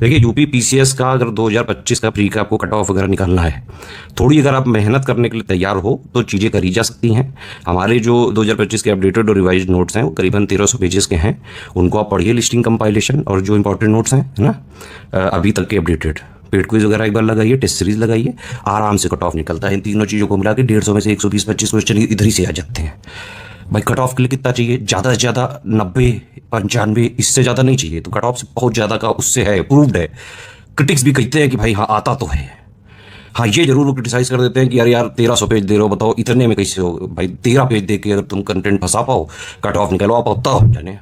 देखिए UP PCS का अगर 2025 का प्री का आपको कट ऑफ वगैरह निकालना है, थोड़ी अगर आप मेहनत करने के लिए तैयार हो तो चीज़ें करी जा सकती हैं। हमारे जो 2025 के अपडेटेड और रिवाइज नोट्स हैं वो करीबन 1300 पेजेस के हैं। उनको आप पढ़िए, लिस्टिंग कंपाइलेशन और जो इंपॉर्टेंट नोट्स हैं, है ना, अभी तक के अपडेटेड पेड क्विज वगैरह एक बार लगाइए, टेस्ट सीरीज लगाइए, आराम से कट ऑफ निकलता है। इन तीनों चीज़ों को मिला के 150 में से 120-25 क्वेश्चन इधर ही से आ जाते हैं। भाई कट ऑफ के लिए कितना चाहिए? ज़्यादा से ज़्यादा 90-95, इससे ज़्यादा नहीं चाहिए। तो कट ऑफ से बहुत ज़्यादा का उससे है, प्रूव्ड है। क्रिटिक्स भी कहते हैं कि भाई हाँ आता तो है। हाँ ये जरूर वो क्रिटिसाइज कर देते हैं कि यार 1300 पेज दे रहे हो, बताओ इतने में कैसे हो भाई? 13 पेज दे के अगर तुम कंटेंट फंसा पाओ, कट ऑफ निकालो, आप होता हो जाने।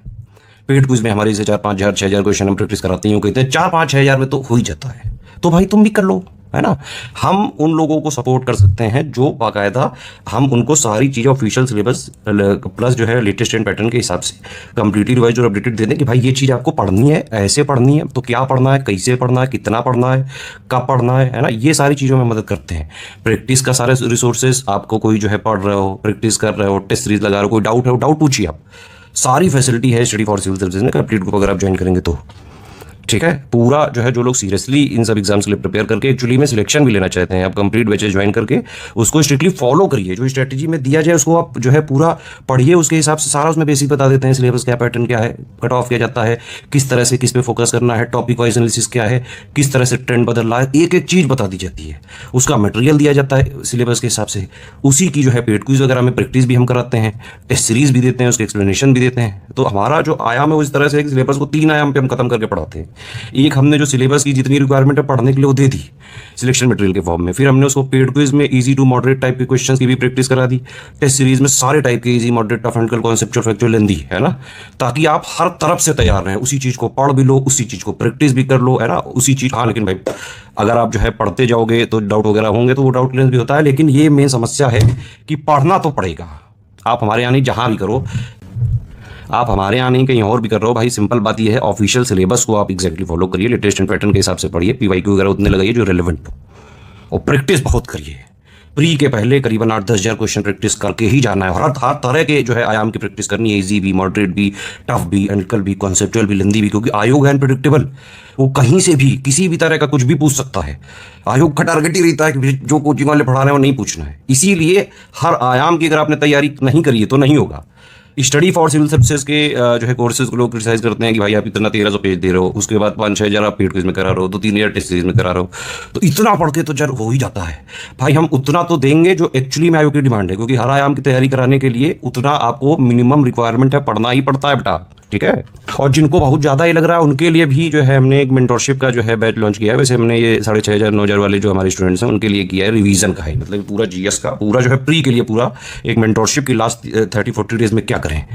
पेड क्विज में हमारे से 4-5 हज़ार 6 हज़ार क्वेश्चन हम प्रैक्टिस कराते हैं, कहते हैं 4-5 हज़ार में तो हो ही जाता है। तो भाई तुम भी कर लो, है ना। हम उन लोगों को सपोर्ट कर सकते हैं जो बाकायदा हम उनको सारी चीज़ें ऑफिशियल सिलेबस प्लस जो है लेटेस्ट एंड पैटर्न के हिसाब से कंप्लीटली रिवाइज और अपडेटेड दे दें कि भाई ये चीज़ आपको पढ़नी है, ऐसे पढ़नी है, तो क्या पढ़ना है, कैसे पढ़ना है, कितना पढ़ना है, कब पढ़ना है ना। ये सारी चीज़ों में मदद करते हैं। प्रैक्टिस का सारे रिसोर्सेज, आपको कोई जो है पढ़ रहे हो, प्रैक्टिस कर रहे हो, टेस्ट सीरीज लगा रहे हो, कोई डाउट है, डाउट पूछिए आप। सारी फैसिलिटी है स्टडी फॉर सिविल सर्विसेज में, कंप्लीट ग्रुप अगर आप ज्वाइन करेंगे तो ठीक है। पूरा जो है जो लोग सीरियसली इन सब एग्जाम्स के लिए प्रिपेयर करके एक्चुअली में सिलेक्शन भी लेना चाहते हैं, आप कंप्लीट बैचेस ज्वाइन करके उसको स्ट्रिक्टली फॉलो करिए। जो स्ट्रेटजी में दिया जाए उसको आप जो है पूरा पढ़िए, उसके हिसाब से सारा उसमें बेसिक बता देते हैं। सिलेबस क्या, पैटर्न क्या है, कट ऑफ किया जाता है, किस तरह से किस पे फोकस करना है, टॉपिक वाइज एनालिसिस क्या है, किस तरह से ट्रेंड बदल रहा है, एक एक चीज़ बता दी जाती है। उसका मटेरियल दिया जाता है सिलेबस के हिसाब से। उसी की जो है पेड क्विज वगैरह में प्रैक्टिस भी हम कराते हैं, टेस्ट सीरीज भी देते हैं, उसके एक्सप्लेनेशन भी देते हैं। तो हमारा जो आयाम है वो इस तरह से सिलेबस को 3 आयाम पे हम खत्म करके पढ़ाते हैं। एक हमने जो सिलेबस की जितनी रिक्वायरमेंट है पढ़ने के लिए वो दे दी सिलेक्शन मटेरियल के फॉर्म में, फिर हमने उसको पेड क्विज में इजी टू मॉडरेट टाइप के क्वेश्चंस की भी प्रैक्टिस करा दी, टेस्ट सीरीज में सारे टाइप के easy, moderate, tough and conceptual, factual, lengthy, है ना, ताकि आप हर तरफ से तैयार रहें। उसी चीज़ को पढ़ भी लो, उसी चीज़ को प्रैक्टिस भी कर लो, है ना, उसी चीज़। हाँ लेकिन भाई अगर आप जो है पढ़ते जाओगे तो डाउट वगैरह होंगे, तो वो डाउट क्लियर भी होता है। लेकिन ये मेन समस्या है कि पढ़ना तो पड़ेगा। आप हमारे यहाँ नहीं, जहाँ भी करो, आप हमारे यहाँ नहीं कहीं और भी कर रहे हो, भाई सिंपल बात ये है, ऑफिशियल सिलेबस को आप एग्जैक्टली फॉलो करिए, लेटेस्ट एंड पैटर्न के हिसाब से पढ़िए, पीवाईक्यू वगैरह उतने लगाइए जो रेलेवेंट हो, और प्रैक्टिस बहुत करिए। प्री के पहले करीबन 8-10 हज़ार क्वेश्चन प्रैक्टिस करके ही जाना है। हर तरह के जो है आयाम की प्रैक्टिस करनी है, इजी भी, मॉडरेट भी, टफ भी, एनालिटिकल भी, कॉन्सेप्चुअल भी, लेंदी भी, क्योंकि आयोग है अनप्रेडिक्टेबल। वो कहीं से भी किसी भी तरह का कुछ भी पूछ सकता है। आयोग का टारगेट ही रहता है कि जो कोचिंग वाले पढ़ा रहे हैं वो नहीं पूछना है। इसीलिए हर आयाम की अगर आपने तैयारी नहीं करी है तो नहीं होगा। स्टडी फॉर सिविल सर्विसेज के जो है कोर्सेज को लोग क्रिटिसाइज करते हैं कि भाई आप इतना 1300 पेज दे रहे हो, उसके बाद 5-6 हज़ार आप पेड क्विज में करा रहे हो, 2-3 हज़ार टेस्ट सीरीज में करा रहे हो, तो इतना पढ़ के तो जर हो ही जाता है। भाई हम उतना तो देंगे जो एक्चुअली में आयोग की डिमांड है, क्योंकि हर आयाम की तैयारी कराने के लिए उतना आपको मिनिमम रिक्वायरमेंट है, पढ़ना ही पड़ता है बेटा, ठीक है। और जिनको बहुत ज़्यादा ही लग रहा है उनके लिए भी जो है हमने एक मेंटरशिप का जो है बैच लॉन्च किया है। वैसे हमने ये 6,500-9,000 वाले जो हमारे स्टूडेंट्स हैं उनके लिए किया है, रिवीजन का है, मतलब पूरा जीएस का पूरा जो है प्री के लिए पूरा एक मेंटरशिप की लास्ट 30-40 डेज में क्या करें।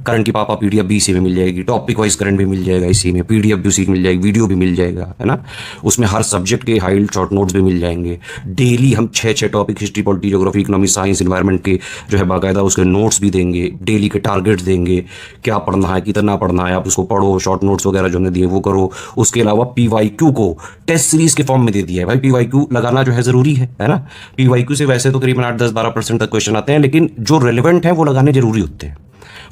करंट की पापा पीडीएफ भी इसी में मिल जाएगी, टॉपिक वाइज करंट भी मिल जाएगा इसी में, पीडीएफ भी उसी में मिल जाएगी, वीडियो भी मिल जाएगा, है ना। उसमें हर सब्जेक्ट के हाइलाइट शॉर्ट नोट्स भी मिल जाएंगे। डेली हम 6 topic, history, polity, geography, economy, science, environment के जो है बाकायदा उसके नोट्स भी देंगे, डेली के टारगेट्स देंगे, क्या पढ़ना है, कितना पढ़ना है, आप उसको पढ़ो, शॉर्ट नोट्स वगैरह जो हमने दिए वो करो। उसके अलावा पीवाईक्यू को टेस्ट सीरीज के फॉर्म में दे दिया है। भाई पीवाईक्यू लगाना जो है जरूरी है ना। पीवाईक्यू से वैसे तो करीबन 8-10-12% तक क्वेश्चन आते हैं, लेकिन जो रेलेवेंट हैं वो लगाने जरूरी होते हैं।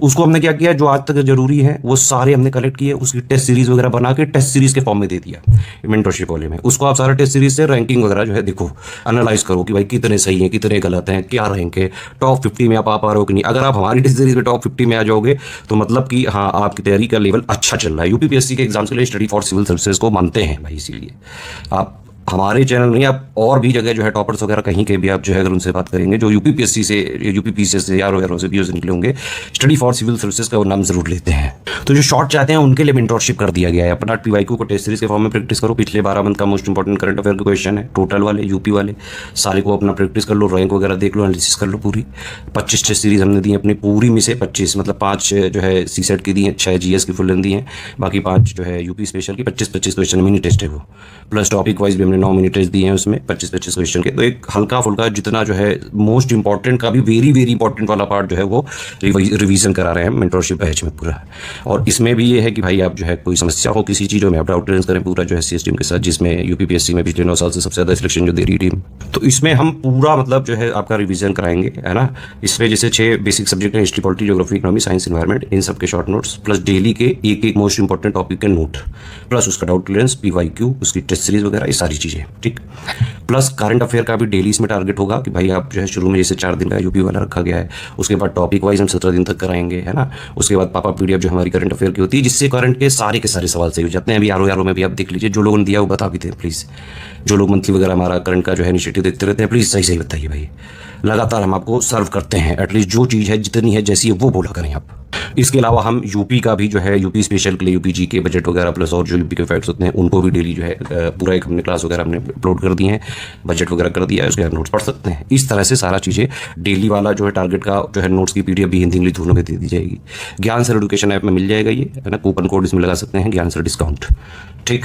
उसको हमने क्या किया, जो आज तक जरूरी है वो सारे हमने कलेक्ट किए, उसकी टेस्ट सीरीज वगैरह बना के टेस्ट सीरीज के फॉर्म में दे दिया मेंटरशिप वाले में। उसको आप सारा टेस्ट सीरीज से रैंकिंग वगैरह जो है देखो, एनालाइज करो कि भाई कितने सही हैं, कितने गलत हैं, क्या रैंक है, टॉप 50 में आप आ पा रहे हो कि नहीं। अगर आप हमारी टेस्ट सीरीज में टॉप 50 में आ जाओगे तो मतलब कि हाँ आपकी तैयारी का लेवल अच्छा चल रहा है। यूपीपीएससी के एग्जाम्स के लिए स्टडी फॉर सिविल सर्विसेज को मानते हैं भाई, इसीलिए आप हमारे चैनल नहीं, आप और भी जगह जो है टॉपर्स वगैरह कहीं के भी आप जो है अगर उनसे बात करेंगे जो यूपीपीएससी से, यूपीपीसीएस से, यार से भी निकले होंगे, स्टडी फॉर सिविल सर्विसेज का वो नाम जरूर लेते हैं। तो जो शॉर्ट चाहते हैं उनके लिए मेंटरशिप कर दिया गया है। अपना पीवाईक्यू को टेस्ट सीरीज के फॉर्म में प्रैक्टिस करो। पिछले 12 मंथ का मोस्ट इंपॉर्टेंट करंट अफेयर के क्वेश्चन है, टोटल वाले, यूपी वाले, सारे को अपना प्रैक्टिस कर लो, रैंक वगैरह देख लो, एनालिसिस कर लो पूरी। 25 टेस्ट सीरीज हमने दी अपनी पूरी में से 25, मतलब 5 जो है सीसेट की दी हैं, 6 जीएस की फुल लेंथ दी हैं, बाकी 5 जो है यूपी स्पेशल की 25-25 क्वेश्चन मिनी टेस्ट है वो, प्लस टॉपिक वाइज भी हमने 9 मिनटेज दिए हैं उसमें 25-25 क्वेश्चन के। तो एक हल्का फुल्का जितना जो है मोस्ट इंपॉर्टेंट का भी वेरी वेरी इंपॉर्टेंट वाला पार्ट जो है वो रिवीजन करा रहे हैं मेंटरशिप बैच में पूरा। और इसमें भी ये है कि भाई आप जो है कोई समस्या हो किसी चीज़ों में, आप डाउट क्लियर करें पूरा जो है CS टीम के साथ, जिसमें यूपीपीएससी में पिछले 9 साल से सबसे ज़्यादा सिलेक्शन जो दे रही टीम। तो इसमें हम पूरा मतलब जो है आपका रिवीजन कराएंगे, है ना। इसमें जैसे 6 बेसिक सब्जेक्ट हैं, history, polity, geography, economy, science, environment, इन सब के शॉर्ट नोट्स, प्लस डेली के एक मोस्ट इंपॉर्टेंट टॉपिक के नोट, प्लस उसका डाउट क्लियरेंस, PYQ, उसकी टेस्ट सीरीज वगैरह, ये सारी चीज़ें, ठीक। प्लस करंट अफेयर का भी डेली इसमें टारगेट होगा कि भाई आप जो है शुरू में जैसे 4 दिन का यूपी वाला रखा गया है, उसके बाद टॉपिक वाइज हम 17 दिन तक कराएंगे, है ना। उसके बाद पापा PDF जो हमारी करंट अफेयर की होती है, जिससे करंट के सारे सवाल सही हो जाते हैं। अभी आर में भी आप देख लीजिए, जो लोगों ने दिया वो बता भी दें प्लीज़। जो लोग मंथली वगैरह हमारा करंट का जो है इनिशिएटिव देखते रहते हैं, प्लीज़ सही बताइए भाई। लगातार हम आपको सर्व करते हैं, एटलीस्ट जो चीज़ है जितनी है जैसी है वो बोला करें आप। इसके अलावा हम यूपी का भी जो है यूपी स्पेशल के लिए UPG के बजट वगैरह प्लस और जो यूपी के फैक्ट्स होते हैं उनको भी डेली जो है पूरा एक हमने क्लास वगैरह हमने अपलोड कर दिए हैं, बजट वगैरह कर दिया है, उसके नोट्स पढ़ सकते हैं। इस तरह से सारा चीज़ें डेली वाला जो है टारगेट का जो है नोट्स की PDF भी हिंदी इंग्लिश दोनों में दे दी जाएगी। ज्ञान सर एजुकेशन ऐप में मिल जाएगा ये, है ना। कूपन कोड इसमें लगा सकते हैं, ज्ञान सर डिस्काउंट, ठीक।